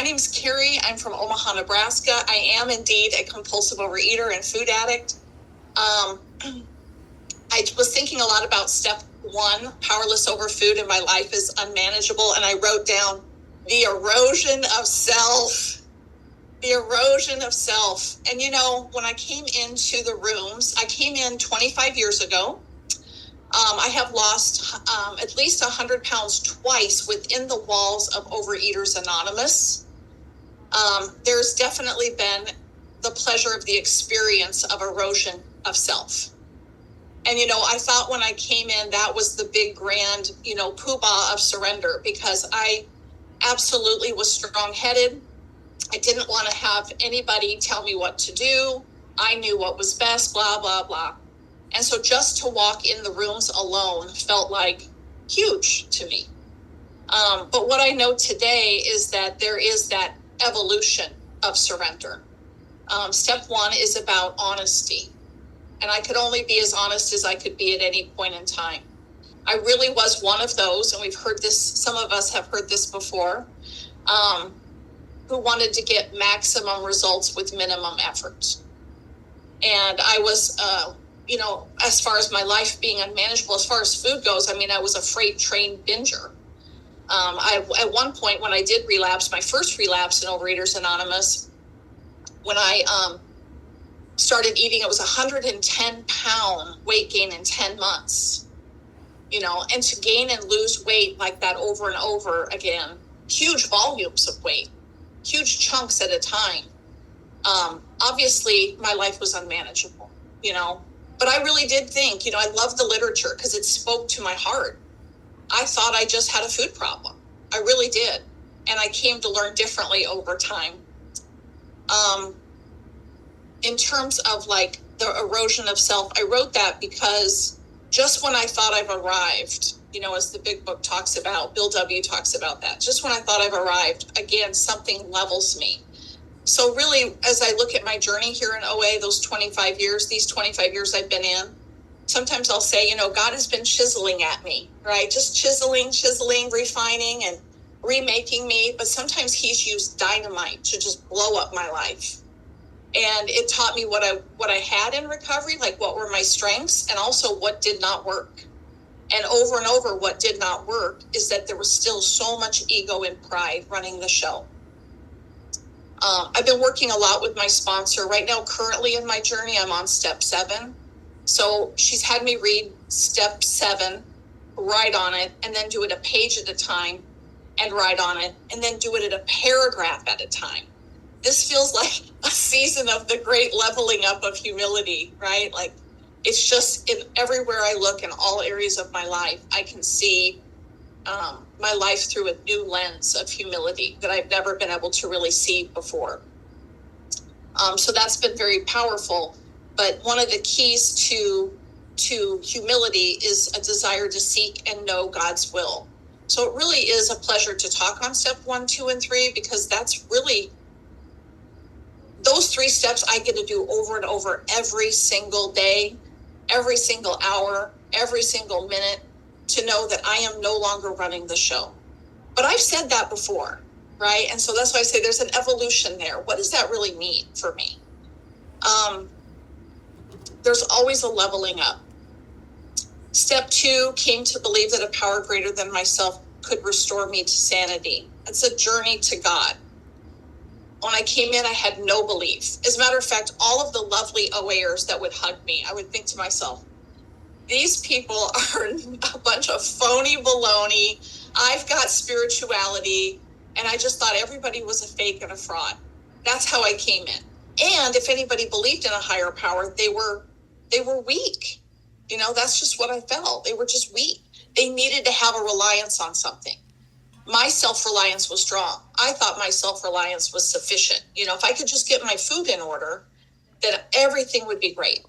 My name's Kari. I'm from Omaha, Nebraska. I am indeed a compulsive overeater and food addict. I was thinking a lot about step 1, powerless over food, and my life is unmanageable. And I wrote down the erosion of self. The erosion of self. And when I came into the rooms, I came in 25 years ago. I have lost at least 100 pounds twice within the walls of Overeaters Anonymous. There's definitely been the pleasure of the experience of erosion of self. And, I thought when I came in, that was the big grand, poobah of surrender, because I absolutely was strong-headed. I didn't want to have anybody tell me what to do. I knew what was best, blah, blah, blah. And so just to walk in the rooms alone felt like huge to me. But what I know today is that there is that evolution of surrender. Step 1 is about honesty. And I could only be as honest as I could be at any point in time. I really was one of those, and we've heard this, some of us have heard this before, who wanted to get maximum results with minimum effort. And I was, as far as my life being unmanageable, as far as food goes, I was a freight train binger. At one point when I did relapse, my first relapse in Overeaters Anonymous, when I started eating, it was 110-pound weight gain in 10 months. And to gain and lose weight like that over and over again, huge volumes of weight, huge chunks at a time. Obviously, my life was unmanageable, but I really did think, I love the literature because it spoke to my heart. I thought I just had a food problem. I really did. And I came to learn differently over time. In terms of like the erosion of self, I wrote that because just when I thought I've arrived, as the big book talks about, Bill W. talks about that, just when I thought I've arrived, again, something levels me. So really, as I look at my journey here in OA, these 25 years I've been in, sometimes I'll say, God has been chiseling at me, right? Just chiseling, refining and remaking me. But sometimes he's used dynamite to just blow up my life. And it taught me what I had in recovery, like what were my strengths, and also what did not work. And over, what did not work is that there was still so much ego and pride running the show. I've been working a lot with my sponsor. Right now, currently in my journey, I'm on step 7. So she's had me read step 7, write on it, and then do it a page at a time and write on it, and then do it at a paragraph at a time. This feels like a season of the great leveling up of humility, right? Like it's just everywhere I look in all areas of my life, I can see my life through a new lens of humility that I've never been able to really see before. So that's been very powerful. But one of the keys to humility is a desire to seek and know God's will. So it really is a pleasure to talk on step 1, 2, and 3, because that's really, those 3 steps I get to do over and over every single day, every single hour, every single minute, to know that I am no longer running the show. But I've said that before, right? And so that's why I say there's an evolution there. What does that really mean for me? There's always a leveling up. Step 2 came to believe that a power greater than myself could restore me to sanity. It's a journey to God. When I came in, I had no belief. As a matter of fact, all of the lovely OAers that would hug me, I would think to myself, these people are a bunch of phony baloney. I've got spirituality, and I just thought everybody was a fake and a fraud. That's how I came in. And if anybody believed in a higher power, they were weak. That's just what I felt. They were just weak. They needed to have a reliance on something. My self-reliance was strong. I thought my self-reliance was sufficient. If I could just get my food in order, then everything would be great.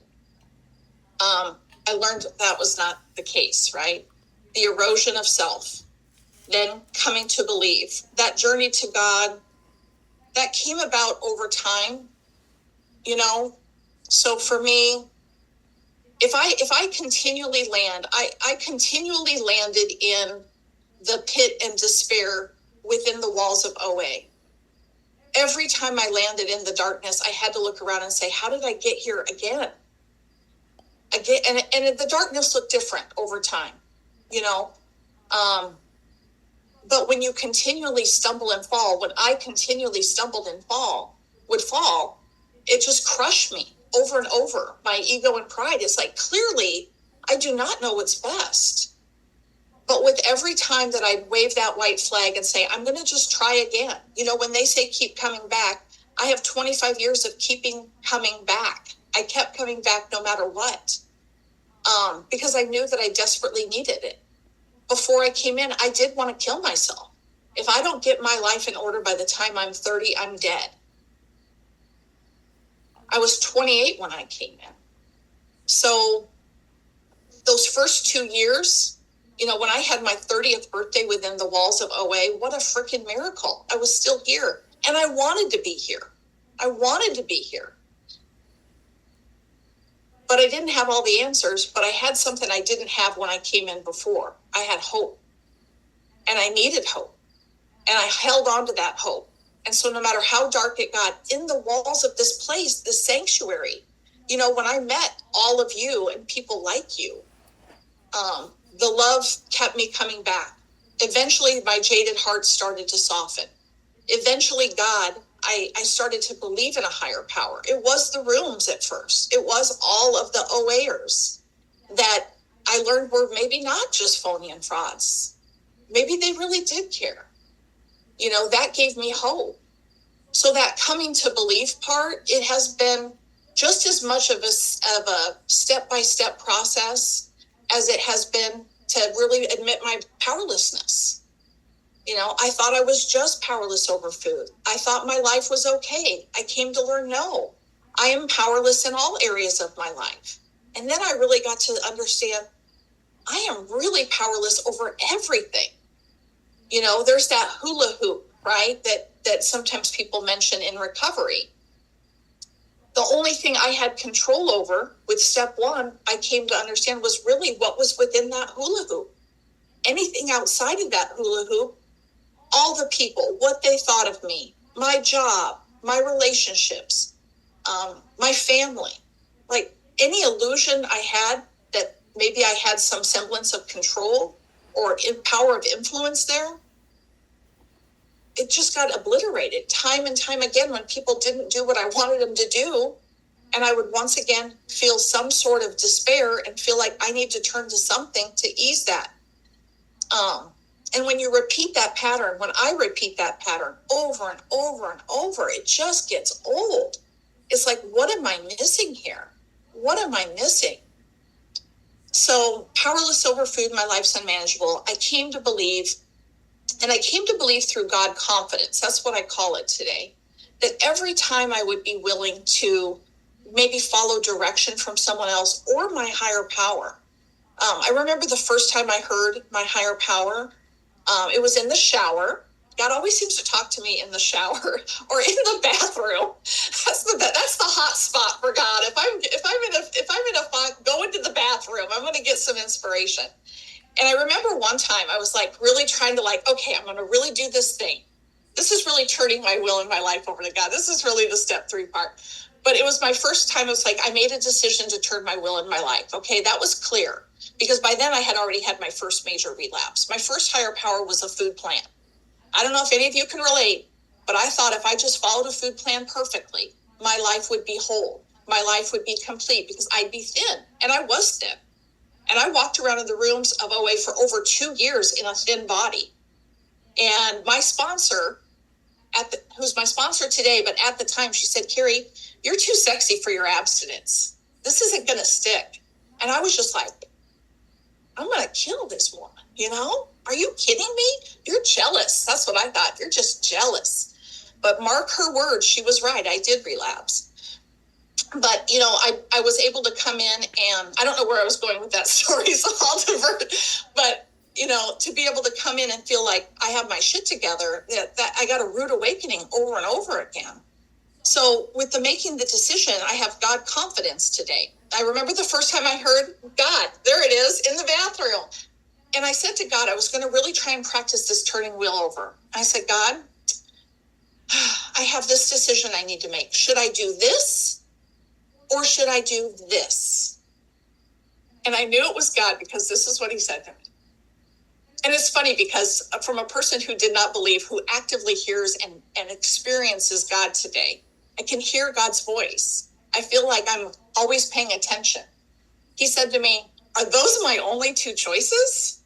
I learned that was not the case, right? The erosion of self, then coming to believe. That journey to God, that came about over time, So for me, if I continually land, I continually landed in the pit and despair within the walls of OA. every time I landed in the darkness, I had to look around and say, how did I get here again? And the darkness looked different over time, you know. But when you continually stumble and fall, when I continually stumbled and would fall, it just crushed me over and over. My ego and pride is like, clearly, I do not know what's best. But with every time that I'd wave that white flag and say, I'm going to just try again. You know, when they say keep coming back, I have 25 years of keeping coming back. I kept coming back no matter what, because I knew that I desperately needed it. Before I came in, I did want to kill myself. If I don't get my life in order by the time I'm 30, I'm dead. I was 28 when I came in. So those first 2 years, you know, when I had my 30th birthday within the walls of OA, what a freaking miracle. I was still here. And I wanted to be here. I wanted to be here. But I didn't have all the answers, but I had something I didn't have when I came in before. I had hope. And I needed hope. And I held on to that hope. And so no matter how dark it got, in the walls of this place, this sanctuary, you know, when I met all of you and people like you, the love kept me coming back. Eventually, my jaded heart started to soften. Eventually, God, I started to believe in a higher power. It was the rooms at first. It was all of the OAers that I learned were maybe not just phony and frauds. Maybe they really did care. You know, that gave me hope. So that coming to belief part, it has been just as much of a step-by-step process as it has been to really admit my powerlessness. You know, I thought I was just powerless over food. I thought my life was okay. I came to learn, no, I am powerless in all areas of my life. And then I really got to understand I am really powerless over everything. You know, there's that hula hoop, right? That sometimes people mention in recovery. The only thing I had control over with step one, I came to understand, was really what was within that hula hoop. Anything outside of that hula hoop, all the people, what they thought of me, my job, my relationships, my family, like any illusion I had that maybe I had some semblance of control or power of influence there, it just got obliterated time and time again when people didn't do what I wanted them to do. And I would once again feel some sort of despair and feel like I need to turn to something to ease that. And when you repeat that pattern, when I repeat that pattern over and over and over, it just gets old. It's like, what am I missing here? What am I missing? So powerless over food, my life's unmanageable. I came to believe, and I came to believe through God confidence. That's what I call it today. That every time I would be willing to maybe follow direction from someone else or my higher power. I remember the first time I heard my higher power, it was in the shower. God always seems to talk to me in the shower or in the bathroom. That's the hot spot for God. If I'm in a funk, go into the bathroom. I'm going to get some inspiration. And I remember one time I was like really trying to okay, I'm going to really do this thing. This is really turning my will and my life over to God. This is really the step 3 part. But it was my first time. It was like I made a decision to turn my will and my life. Okay, that was clear. Because by then I had already had my first major relapse. My first higher power was a food plan. I don't know if any of you can relate, but I thought if I just followed a food plan perfectly, my life would be whole. My life would be complete because I'd be thin. And I was thin. And I walked around in the rooms of OA for over 2 years in a thin body. And my sponsor, who's my sponsor today, but at the time she said, Kari, you're too sexy for your abstinence. This isn't going to stick. And I was just like, I'm going to kill this woman, you know? Are you kidding me? You're jealous. That's what I thought. You're just jealous. But mark her words, she was right. I did relapse. But, you know, I was able to come in and I don't know where I was going with that story, so I'll divert. But, you know, to be able to come in and feel like I have my shit together, that I got a rude awakening over and over again. So with making the decision, I have God confidence today. I remember the first time I heard God, there it is in the bathroom. And I said to God, I was going to really try and practice this turning wheel over. I said, God, I I have this decision I need to make. Should I do this or should I do this? And I knew it was God because this is what he said to me. And it's funny because from a person who did not believe, who actively hears and experiences God today, I can hear God's voice. I feel like I'm always paying attention. He said to me, are those my only two choices?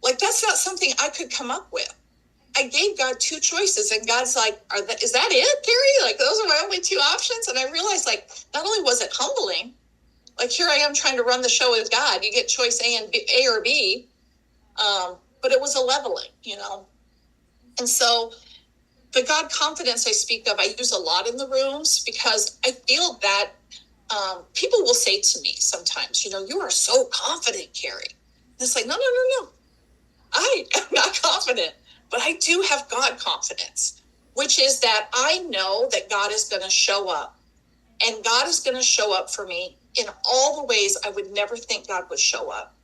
Like, that's not something I could come up with. I gave God two choices and God's like, is that it, Kari? Like, those are my only two options? And I realized, like, not only was it humbling, like, here I am trying to run the show with God. You get choice A or B. But it was a leveling, And so the God confidence I speak of, I use a lot in the rooms because I feel that people will say to me sometimes, you are so confident, Kari. And it's like, no. I am not confident, but I do have God confidence, which is that I know that God is going to show up, and God is going to show up for me in all the ways I would never think God would show up.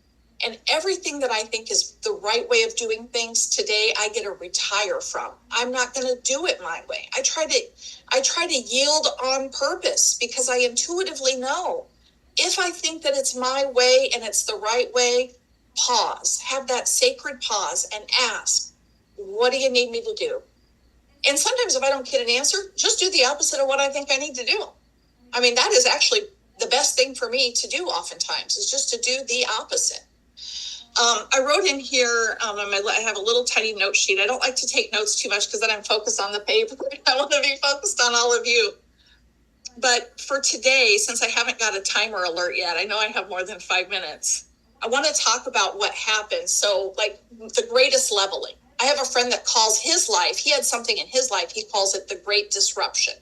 And everything that I think is the right way of doing things today, I get to retire from. I'm not going to do it my way. I try to yield on purpose because I intuitively know if I think that it's my way and it's the right way, pause, have that sacred pause and ask, what do you need me to do? And sometimes if I don't get an answer, just do the opposite of what I think I need to do. I mean, that is actually the best thing for me to do oftentimes, is just to do the opposite. I wrote in here, I have a little tiny note sheet. I don't like to take notes too much because then I'm focused on the paper. I want to be focused on all of you. But for today, since I haven't got a timer alert yet, I know I have more than 5 minutes. I want to talk about what happened. So, like, the greatest leveling. I have a friend that calls his life, he had something in his life, he calls it the great disruption.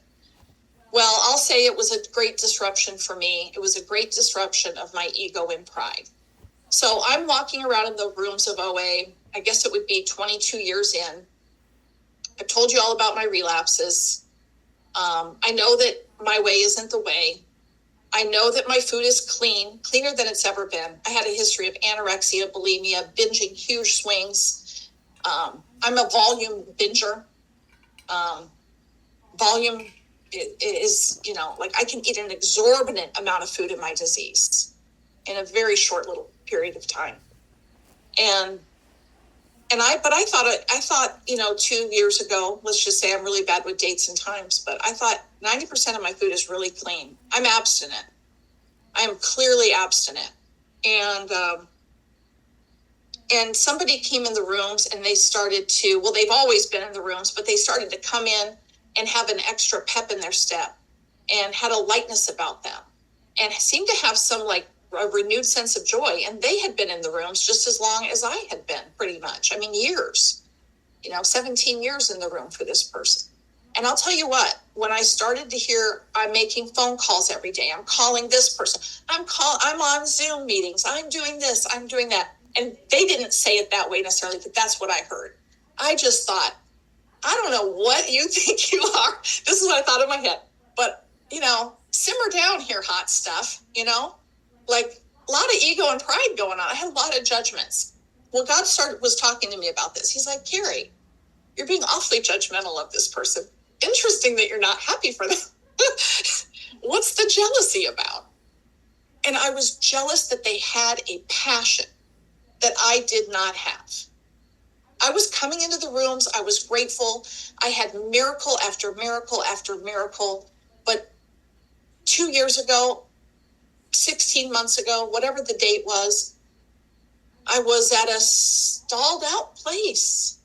Well, I'll say it was a great disruption for me. It was a great disruption of my ego and pride. So I'm walking around in the rooms of OA. I guess it would be 22 years in. I've told you all about my relapses. I know that my way isn't the way. I know that my food is cleaner than it's ever been. I had a history of anorexia, bulimia, binging huge swings. I'm a volume binger. Volume is, like, I can eat an exorbitant amount of food in my disease in a very short little period of time. I thought, 2 years ago, let's just say I'm really bad with dates and times, but I thought 90% of my food is really clean. I'm abstinent. I am clearly abstinent. And somebody came in the rooms and they started to, well, they've always been in the rooms, but they started to come in and have an extra pep in their step and had a lightness about them and seemed to have some, like, a renewed sense of joy. And they had been in the rooms just as long as I had been, pretty much. I mean, years, 17 years in the room for this person. And I'll tell you what, when I started to hear I'm making phone calls every day, I'm calling this person, I'm on Zoom meetings, I'm doing this, I'm doing that. And they didn't say it that way necessarily, but that's what I heard. I just thought, I don't know what you think you are. This is what I thought in my head. But, simmer down here, hot stuff, like a lot of ego and pride going on. I had a lot of judgments. Well, God was talking to me about this. He's like, Kari, you're being awfully judgmental of this person. Interesting that you're not happy for them. What's the jealousy about? And I was jealous that they had a passion that I did not have. I was coming into the rooms. I was grateful. I had miracle after miracle after miracle. But 2 years ago, 16 months ago, whatever the date was, I was at a stalled out place.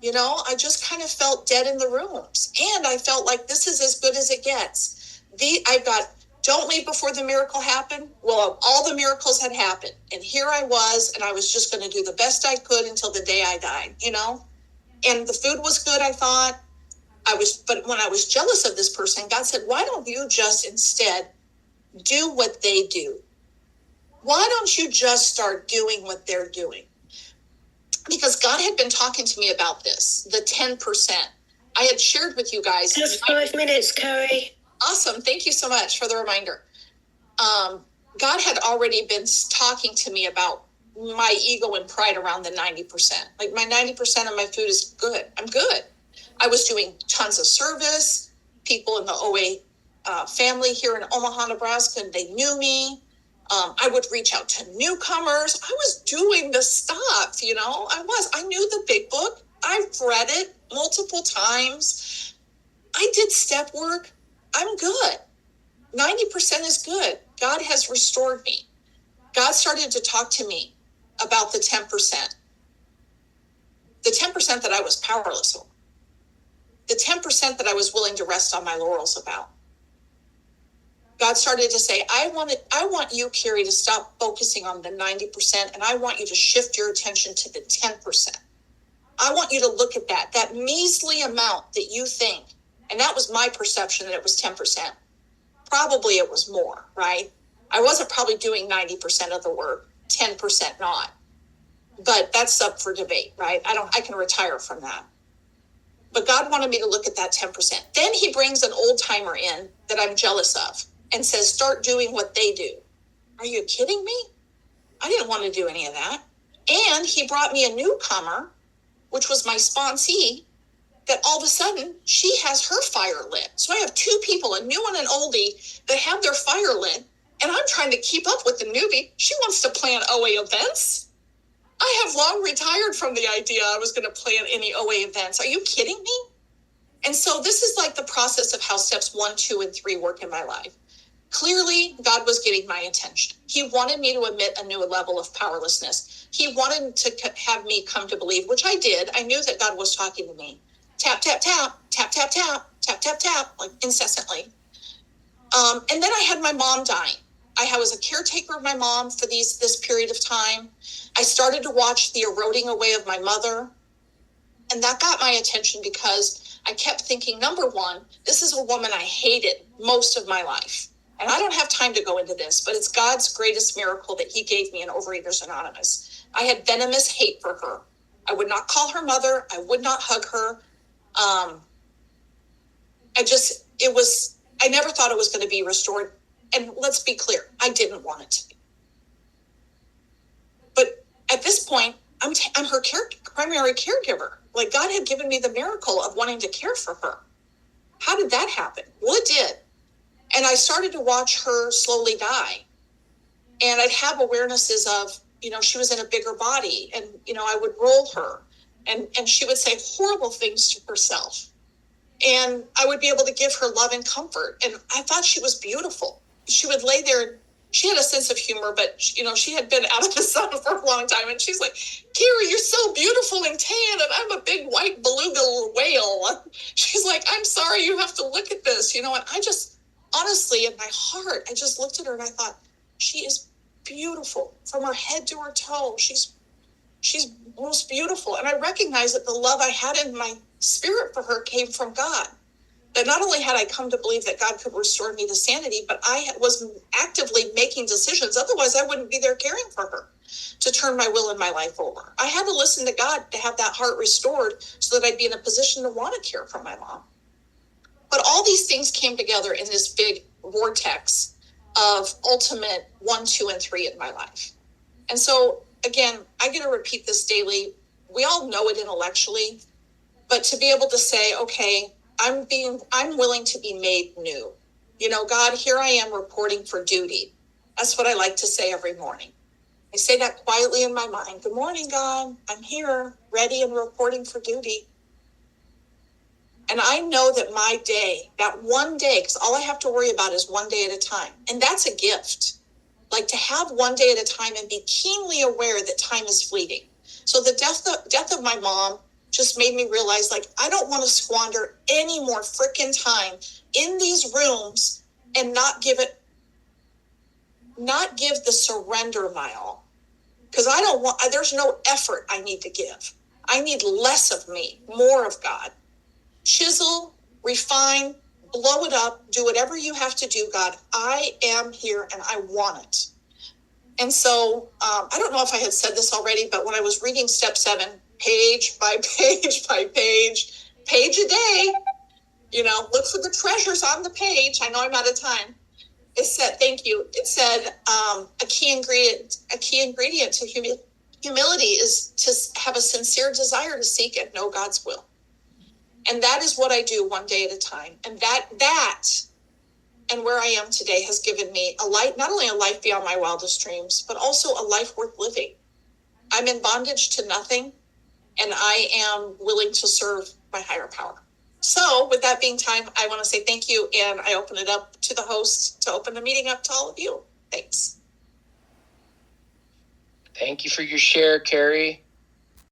I just kind of felt dead in the rooms. And I felt like this is as good as it gets. I've got, don't leave before the miracle happened. Well, all the miracles had happened. And here I was, and I was just going to do the best I could until the day I died, And the food was good, I thought. But when I was jealous of this person, God said, why don't you just instead do what they do? Why don't you just start doing what they're doing? Because God had been talking to me about this, the 10%. I had shared with you guys. Just 5 minutes, Kari. Awesome. Thank you so much for the reminder. God had already been talking to me about my ego and pride around the 90%. Like, my 90% of my food is good. I'm good. I was doing tons of service. People in the OA family here in Omaha, Nebraska, they knew me. I would reach out to newcomers. I was doing the stuff, I knew the big book. I've read it multiple times. I did step work. I'm good. 90% is good. God has restored me. God started to talk to me about the 10%. The 10% that I was powerless over. The 10% that I was willing to rest on my laurels about. God started to say, I want you, Kari, to stop focusing on the 90%, and I want you to shift your attention to the 10%. I want you to look at that measly amount that you think, and that was my perception that it was 10%. Probably it was more, right? I wasn't probably doing 90% of the work, 10% not. But that's up for debate, right? I can retire from that. But God wanted me to look at that 10%. Then he brings an old timer in that I'm jealous of and says, start doing what they do. Are you kidding me? I didn't want to do any of that. And he brought me a newcomer, which was my sponsee, that all of a sudden she has her fire lit. So I have two people, a new and an oldie, that have their fire lit. And I'm trying to keep up with the newbie. She wants to plan OA events. I have long retired from the idea I was going to plan any OA events. Are you kidding me? And so this is like the process of how steps 1, 2, and 3 work in my life. Clearly, God was getting my attention. He wanted me to admit a new level of powerlessness. He wanted to have me come to believe, which I did. I knew that God was talking to me. Tap, tap, tap, tap, tap, tap, tap, tap, tap, like incessantly. And then I had my mom dying. I was a caretaker of my mom for this period of time. I started to watch the eroding away of my mother. And that got my attention because I kept thinking, number one, this is a woman I hated most of my life. And I don't have time to go into this, but it's God's greatest miracle that he gave me in Overeaters Anonymous. I had venomous hate for her. I would not call her mother. I would not hug her. I never thought it was going to be restored. And let's be clear, I didn't want it to be. But at this point, I'm her primary caregiver. Like God had given me the miracle of wanting to care for her. How did that happen? Well, it did. And I started to watch her slowly die. And I'd have awarenesses of, she was in a bigger body. And, I would roll her. And she would say horrible things to herself. And I would be able to give her love and comfort. And I thought she was beautiful. She would lay there. She had a sense of humor, but, she had been out of the sun for a long time. And she's like, Kari, you're so beautiful and tan. And I'm a big white beluga whale. She's like, I'm sorry you have to look at this. And I just, honestly, in my heart, I just looked at her and I thought, she is beautiful from her head to her toe. She's most beautiful. And I recognized that the love I had in my spirit for her came from God. That not only had I come to believe that God could restore me to sanity, but I was actively making decisions. Otherwise, I wouldn't be there caring for her to turn my will and my life over. I had to listen to God to have that heart restored so that I'd be in a position to want to care for my mom. But all these things came together in this big vortex of ultimate 1, 2, and 3 in my life. And so, again, I get to repeat this daily. We all know it intellectually, but to be able to say, okay, I'm willing to be made new. God, here I am reporting for duty. That's what I like to say every morning. I say that quietly in my mind. Good morning, God. I'm here, ready and reporting for duty. And I know that my day, that one day, because all I have to worry about is one day at a time. And that's a gift. Like to have one day at a time and be keenly aware that time is fleeting. So the death of my mom just made me realize, I don't want to squander any more freaking time in these rooms and not give the surrender mile. Because there's no effort I need to give. I need less of me, more of God. Chisel, refine, blow it up, do whatever you have to do, God. I am here and I want it. And so I don't know if I had said this already, but when I was reading step 7, page by page by page a day, look for the treasures on the page. I know I'm out of time. It said, thank you. It said a key ingredient to humility is to have a sincere desire to seek and know God's will. And that is what I do one day at a time. And that and where I am today has given me a life, not only a life beyond my wildest dreams, but also a life worth living. I'm in bondage to nothing, and I am willing to serve my higher power. So with that being time, I want to say thank you, and I open it up to the host to open the meeting up to all of you. Thanks. Thank you for your share, Kari.